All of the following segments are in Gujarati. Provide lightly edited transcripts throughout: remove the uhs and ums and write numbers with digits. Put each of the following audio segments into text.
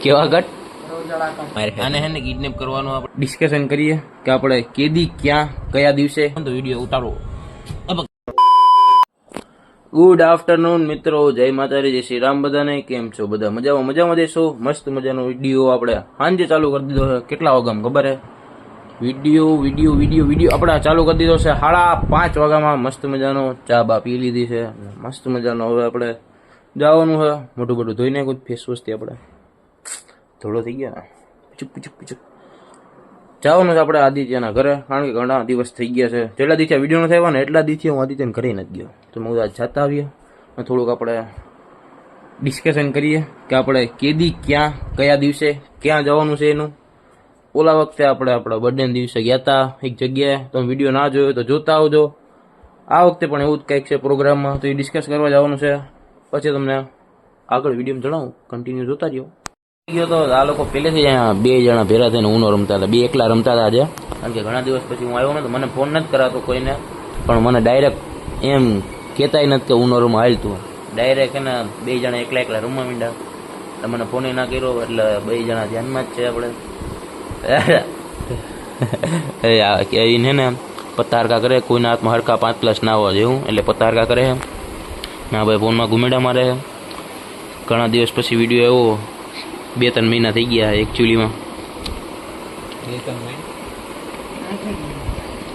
કેવા કટ આને હે ને કિડનેપ કરવાનું આપણે ડિસ્કશન કરીએ કે આપણે કેદી ક્યાં કયા દિવસે તો વિડીયો ઉતારો. ગુડ આફ્ટરનૂન મિત્રો, જય માતાજી, જય શ્રી રામ. બધાને કેમ છો? બધા મજામાં દેશો. મસ્ત મજાનો વિડીયો આપણે સાંજે ચાલુ કરી દીધો છે. કેટલા વાગ્યામાં ખબર હે? વિડીયો આપણે ચાલુ કરી દીધો છે 5:30 વાગ્યામાં. મસ્ત મજાનો ચા બા પી લીધી છે, મસ્ત મજાનો. હવે આપણે જવાનું છે, મોટું ધોઈને કોઈ ફેસ વોશથી આપણે થોડો થઈ ગયા ને જવાનું છે આપણે આદિત્યના ઘરે, કારણ કે ઘણા દિવસ થઈ ગયા છે. જેટલા દિવસે વિડીયો નથી આવ્યો ને એટલા દિવસથી હું આદિત્યને ઘરે નથી ગયો. તો મેં આજ જતા આવીએ અને થોડુંક આપણે ડિસ્કશન કરીએ કે આપણે કેદી ક્યાં કયા દિવસે ક્યાં જવાનું છે એનું. ઓલા વખતે આપણે આપણા બર્થડેના દિવસે ગયા હતા એક જગ્યાએ, તમે વિડીયો ના જોયો તો જોતા આવજો. આ વખતે પણ એવું જ કંઈક છે પ્રોગ્રામમાં, તો એ ડિસ્કસ કરવા જવાનું છે. પછી તમને આગળ વિડીયો જણાવું, કન્ટિન્યુ જોતા રહ્યો. ગયો તો આ લોકો પહેલેથી અહીંયા 2 જણા ભેરા થઈને ઉનો રમતા હતા, 2 એકલા રમતા હતા આજે, કારણ કે ઘણા દિવસ પછી હું આવ્યો ને તો મને ફોન નથી કરાતો કોઈને, પણ મને ડાયરેક્ટ એમ કહેતાય નથી કે ઉનો રમવા હાલતું. ડાયરેક્ટ એને 2 જણા એકલા રમવા માંડ્યા, એટલે મને ફોને ના કર્યો, એટલે 2 જણા ધ્યાનમાં જ છે આપણે. કેવીને ને પતારકા કરે, કોઈના હાથમાં હરકા 5+ ના હોવા જેવું, એટલે પતારકા કરે. ના ભાઈ ફોનમાં ઘુમેડા મારે. ઘણા દિવસ પછી વિડીયો આવ્યો, 2-3 મહિના થઈ ગયા એકચ્યુઅલીમાં.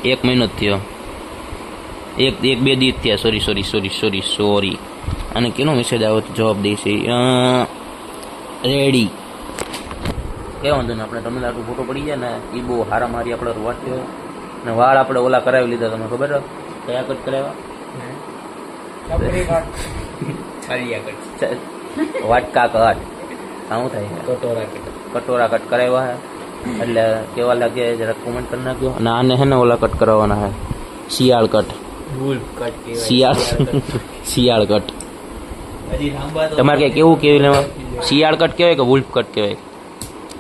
1 મહિનો જ થયો, 1-2 દિવસ થયા. સોરી. અને કેનો મેસેજ આવ્યો તો જવાબ દઈશ. રેડી કે વાંધો ને, આપણે તમિલનાડુ ફોટો પડી ગયા ને એ બહુ હારા મારી આપણે વાટ્યો ને. વાળ આપણે ઓલા કરાવી લીધા, તમને ખબર છે કયા કટ કરાવ્યા? વાટકા કટ. શું થાય? કટોરા કટ કરાવ્યા હે, એટલે કેવા લાગે જરા કોમેન્ટ કરી નાખ્યો. અને આને હે ને ઓલા કટ કરાવવાના હે, શિયાળ કટ. શિયાળ કટ. તમારે કઈ કેવું કેવી લેવા? શિયાળ કટ કહેવાય કે વુલ્ફ કટ કહેવાય?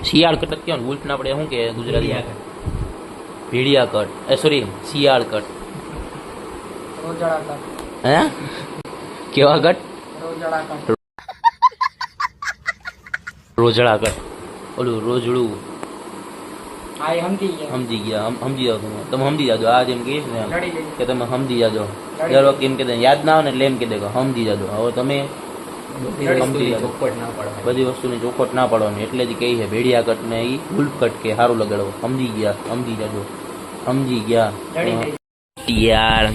શિયાળ કટ જ કહેવાય. વુલ્ફ ને આપણે શું કે ગુજરાતીમાં? ભેડિયા કટ. સોરી, શિયાળ કટ. હે કેવા કટ? રોજડા કટ. ઓલું રોજડું. સમજી ગયા. સમજી જાવ તમે સમજી જાજો. આ જેમ કહીશ ને કે તમે સમજી જાજો. દર વખતે એમ કે યાદ ના આવે ને એટલે એમ કહી દે સમજી જાજો. હવે તમે બધી વસ્તુની ચોખવટ ના પાડવાની, એટલે જ કહી છે ભેડિયા કટ ને એ વુલ્ફ કટ કે સારું લગાડવો. સમજી ગયા? સમજી જાજો. સમજી ગયા यार.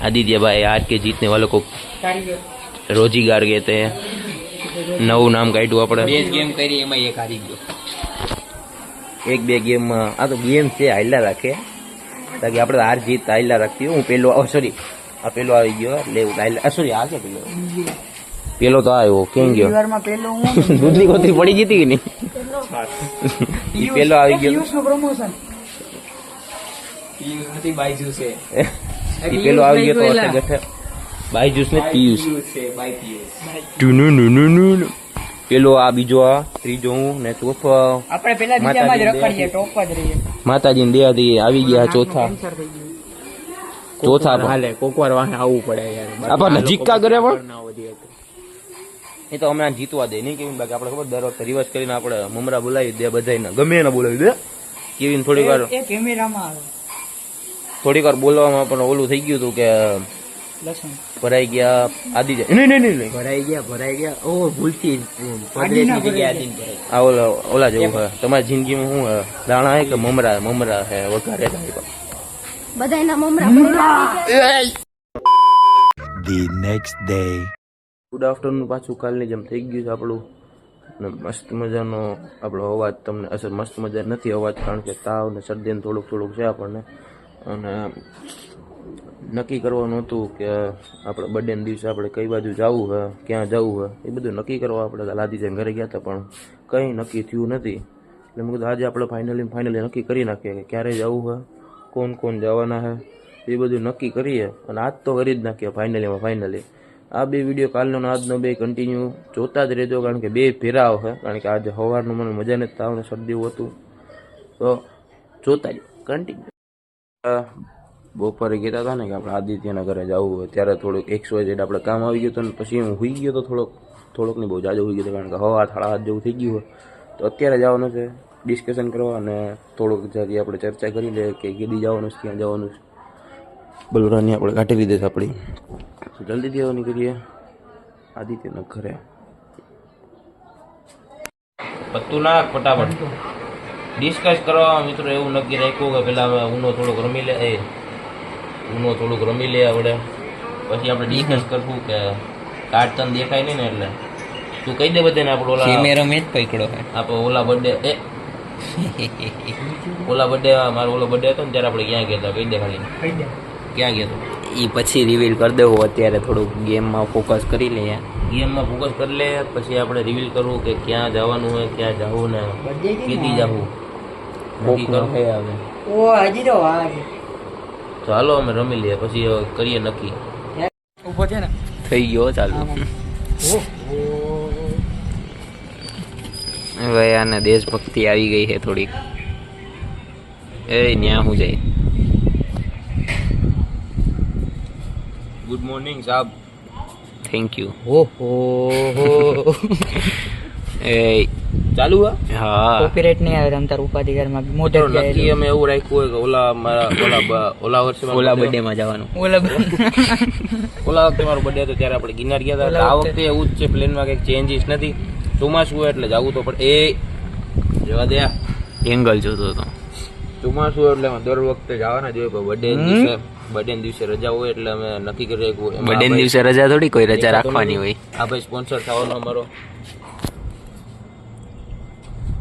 आदित्य भाई आज के जीतने वालों को रोजीगार कहते हैं. नવું નામ કાઢ્યું આપણે. 2 ગેમ કરી, એમાં એક હારી ગયો. 1-2 ગેમમાં આ તો ગેમ છે, હાઈલા રાખે તાકી આપણે હાર જીત હાઈલા રાખતી. હું પેલો સોરી આ પેલો આવી ગયો એટલે સોરી આ છે પેલો તો આવ્યો. કેમ ગયો? દૂધની કોથળી પડી જતી કે નહીં? પેલો આવી ગયો. પેલો આવી ગયો તો ગઠે બાયજૂસ ને પિયુષ. પેલો આ બીજો, આ ત્રીજો હું ને ચોથો માતાજી દયાથી આવી ગયા. ચોથા કોકવાર આવવું પડે યાર, આપણને જીક્કા કરે પણ એ તો હમણાં જીતવા દે નહીં કેવી. બાકી આપણે ખબર દર વખતે રિવર્સ કરીને આપણે મમરા બોલાવી દે બધાને, ગમે એને બોલાવી દે. કેવીન થોડીક વાર બોલવામાં પણ ઓલું થઈ ગયું હતું કે ભરાઈ ગયા. આદિ નહીં ભરાઈ ગયા. ઓ ભૂલથી ઓલા જેવું હે. તમારી જિંદગીમાં શું હે? દાણા હે કે મમરા હે વઘારે? બધાયના મમરા. The next day. Good afternoon. પાછું કાલની જેમ થઈ ગયું છે આપણું. મસ્ત મજાનો આપણો અવાજ તમને અસર મસ્ત મજા નથી અવાજ, કારણ કે તાવ ને શરદી થોડુંક છે આપણને. અને નક્કી કરવાનું હતું કે આપણે બર્થડેના દિવસે આપણે કઈ બાજુ જવું છે, ક્યાં જવું છે, એ બધું નક્કી કરવા આપણે લાદીજાન ઘરે ગયા હતા, પણ કંઈ નક્કી થયું નથી. એટલે મેં કીધું આજે આપણે ફાઇનલી નક્કી કરી નાખીએ કે ક્યારે જવું છે, કોણ જવાના છે, એ બધું નક્કી કરીએ. અને આજ તો કરી જ નાખીએ ફાઇનલી. આ 2 વિડીયો કાલનો ને આજનો 2 કન્ટિન્યુ જોતા જ રહેજો, કારણ કે 2 ફેરા આવશે. કારણ કે આજે સવારનું મને મજા નથી, તાવ ને શરદી હતું, તો જોતા જ કન્ટિન્યુ. બપોરે કહેતા હતા ને કે આપણે આદિત્યના ઘરે જવું હોય, ત્યારે થોડુંક XYZ આપણે કામ આવી ગયું હતું ને પછી હું હોઈ ગયો તો થોડોક થોડોક નહીં બહુ જાજો હોઈ ગયો કારણ કે હવા 7:30 જેવું થઈ ગયું હોય તો અત્યારે જવાનું છે ડિસ્કશન કરવા અને થોડુંક જરી આપણે ચર્ચા કરી લઈએ કે કીધી જવાનું છે ક્યાં જવાનું છે બલોરાની આપણે કાઢી લીધે છે આપણી તો જલ્દીથી આવવાની કરીએ આદિત્યના ઘરે પત્તું નાખ ફટાફટ ડિસ્કસ કરવા મિત્રો એવું નક્કી રાખ્યું કે પેલા અમે ઊનો થોડુંક રમી લે આપણે પછી આપણે ડિસ્કસ કરવું કે કાર્ડ તને દેખાય નહીં ને એટલે તું કહી દે બધાને આપણે ઓલા કેમેરો મેં જ પકડ્યો હે આપણે ઓલા બર્થડે મારો ઓલો બર્થડે હતો ને ત્યારે આપણે ક્યાં ગયા હતા કહી દે ખાલી ક્યાં ગયા હતો એ પછી રિવીલ કરી દેવું અત્યારે થોડુંક ગેમમાં ફોકસ કરી લઈએ ગેમમાં ફોકસ કરી લે પછી આપણે રિવીલ કરવું કે ક્યાં જવાનું હોય ક્યાં જવું ને કીધી જવું નક્કી કરવું હવે તો હાલો અમે રમી લઈએ પછી કરીએ નક્કી ઉભો છે ને થઈ ગયો ચાલુ હવે આને દેશભક્તિ આવી ગઈ છે થોડીક એ ન્યા હું જાય ગુડ મોર્નિંગ સાહેબ થેન્ક યુ ઓહો એ ચાલુ હા કોપીરાઇટ નહીં આવે તમ તાર ઉપાધિકારમાં મોઢે મિત્રો નક્કી અમે એવું રાખ્યું હોય કે ઓલા વર્ષે ઓલા બર્થડે માં જવાનું ઓલા વખતે મારો બર્થડે હતો ત્યારે આપણે ગિરનાર ગયા હતા આ વખતે એવું જ છે પ્લેનમાં કંઈક ચેન્જીસ નથી ચોમાસું હોય એટલે જવું તો પણ એ જવા દે એંગલ જોતો હતો ચોમાસું હોય એટલે દર વખતે જવાના જોઈએ પણ બર્થડે દિવસે રજા હોય એટલે અમે નક્કી કરી રાખ્યું બર્થડે દિવસે રજા થોડી કોઈ રજા રાખવાની હોય આ ભાઈ સ્પોન્સર થવાનો અમારો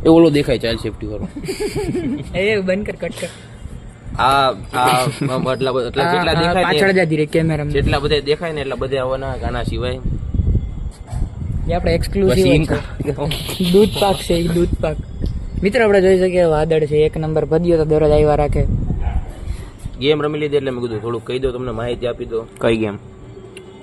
એ ઓલો દેખાય ચાઇલ્ડ સેફટી વાળો એ બંધ કર કટ કર આ એટલા જેટલા દેખાય પાછળ જા ધીરે કેમેરા જેટલા બધા દેખાય ને એટલા બધા આવવાના ગાના સિવાય એ આપણે એક્સક્લુઝિવ દૂધ પાક છે એ દૂધ પાક મિત્રો આપણે જોઈ શકીએ વાદળ છે 1 નંબર ભદ્યો તો દરરોજ આવ્યા રાખે ગેમ રમી લીધી એટલે મેં કીધું થોડુંક કહી દો તમને માહિતી આપી દો કઈ ગેમ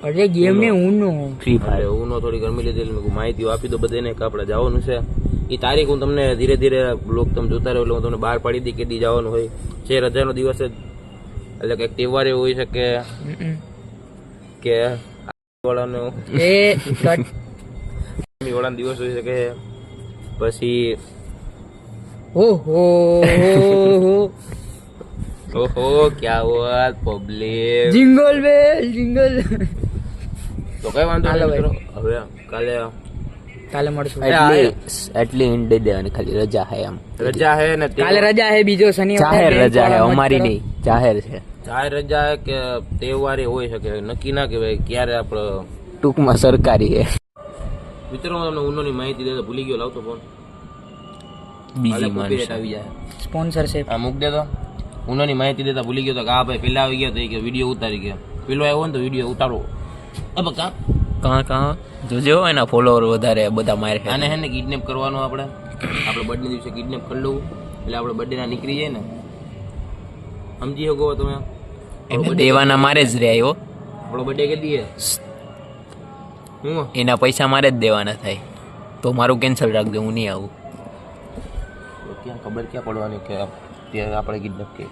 અરે ગેમ ને ઊનો ફ્રી ફાયર ઊનો થોડીક રમી લીધી એટલે મેં કીધું માહિતી આપી દો બધાને કે આપણે જવાનું છે એ તારીખ હું તમને ધીરે ધીરે બ્લોગ તમે જોતા રહ્યો એટલે હું તમને બહાર પાડી દઈ કે દી જવાનું હોય છે રજાનો દિવસ જ એટલે કંઈક તહેવાર એવું હોઈ શકે કે વાળાનો એ કટ વાળાનો દિવસ હોઈ શકે પછી ઓહો ઓહો ક્યાં વાત પબ્લિક જિંગલ બેલ જિંગલ તો કઈ વાંધો હાલો નહીં મિત્રો હવે કાલે મળશું એટલી ઈંટ દઈ દેવાની ખાલી રજા હે એમ રજા હે ને કાલે રજા હે બીજો શનિવાર જાહેર રજા હે અમારી નહીં જાહેર છે જાહેર રજા હે કે તહેવારે હોઈ શકે નક્કી ના કહેવાય ક્યારે આપણે ટૂંકમાં સરકારી હે મિત્રો હું તમને ઊનોની માહિતી દેતો ભૂલી ગયો લાવતો ફોન બીજી કોપીરાઇટ માણસ આવી જાય સ્પોન્સરશિપ આ મૂક દેતો ઊનોની માહિતી દેતા ભૂલી ગયો તો કે આ ભાઈ પેલા આવી ગયા તો એ કે વિડીયો ઉતારી ગયા પેલો આવ્યો ને તો વિડીયો ઉતારો કાં જોજો એના ફોલોવર વધારે બધા માર આને હે ને કિડનેપ કરવાનો આપણે બર્થડે દિવસે કિડનેપ કરી લઉં એટલે આપણે બર્થડે ના નીકળી જાય ને સમજી શકો તમે એને દેવાના મારે જ રે આવ્યો આપણો બર્થડે કે દીએ હું એના પૈસા મારે જ દેવાના થાય તો મારું કેન્સલ રાખજો હું નહીં આવું ક્યાં ખબર ક્યાં પડવાની કે ત્યારે આપણે કિડનેપ કે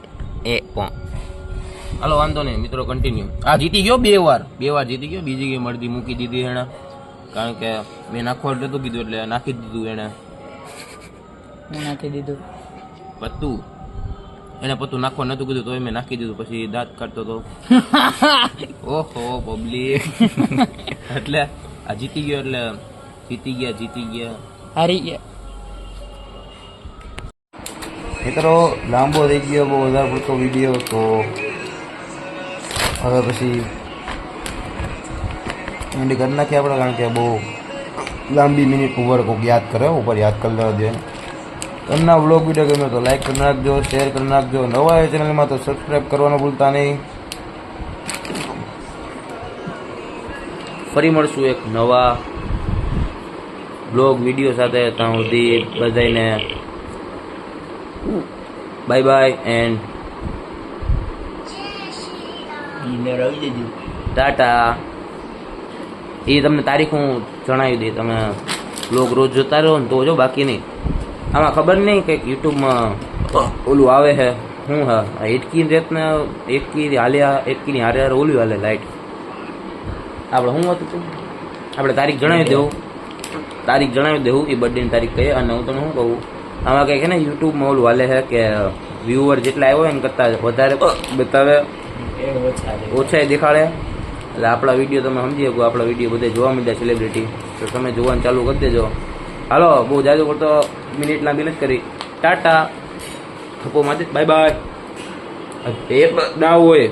એ પણ હાલો વાંધો નહીં મિત્રો કન્ટિન્યુ આ જીતી ગયો બે વાર જીતી ગયો બીજી ગેમ અડધી મૂકી દીધી એણે કારણ કે મેં નાખવા નતું કીધું એટલે નાખી દીધું એણે હું નાખી દીધું પત્તું નાખવા નતું કીધું તો મેં નાખી દીધું પછી દાંત કાઢતો તો ઓહો પબ્લિક એટલે આ જીતી ગયો એટલે જીતી ગયા હારી ગયા મિત્રો લાંબો થઈ ગયો બહુ વધારે પડતો વિડીયો તો હવે પછી એન્ડ કરી નાખીએ આપણે કારણ કે બહુ લાંબી મિનિટ ઉપર કોઈક યાદ કરે ઉપર યાદ કરી લેવા દે તમને વ્લોગ વિડીયો ગમે તો લાઈક કરી નાખજો શેર કરી નાખજો નવા એ ચેનલમાં તો સબસ્ક્રાઈબ કરવાનું ભૂલતા નહીં ફરી મળશું એક નવા બ્લોગ વિડીયો સાથે ત્યાં સુધી બધાને બાય બાય એન્ડ ટાટા એ તમને તારીખ હું જણાવી દઈ તમે બ્લોગ રોજ જોતા રહો ને તો જો બાકી નહીં આમાં ખબર નહીં કંઈક યુટ્યુબમાં ઓલું આવે છે શું હા એટકી રેતને એટકી હાલ્યા એટકીની હારે હારે ઓલું હાલે લાઇટ આપણે શું હતું આપણે તારીખ જણાવી દેવું તારીખ જણાવી દેવું કે બર્થડેની તારીખ કઈ. અને હું તમને શું કહું, આમાં કંઈક છે ને યુટ્યુબમાં ઓલું હાલે છે કે વ્યુઅર જેટલા આવ્યો હોય ને કરતાં વધારે બતાવે, ઓછા દેખાડે. એટલે આપણા વિડીયો તમે સમજી શકો, આપણા વિડીયો બધે જોવા મળ્યા સેલિબ્રિટી, તો તમે જોવાનું ચાલુ કરી દેજો. હાલો, બહુ જાજો પડતો મિનિટના બિલ જ કરી. ટાટા, થપ્પો માથે, બાય બાય. એક ના હોય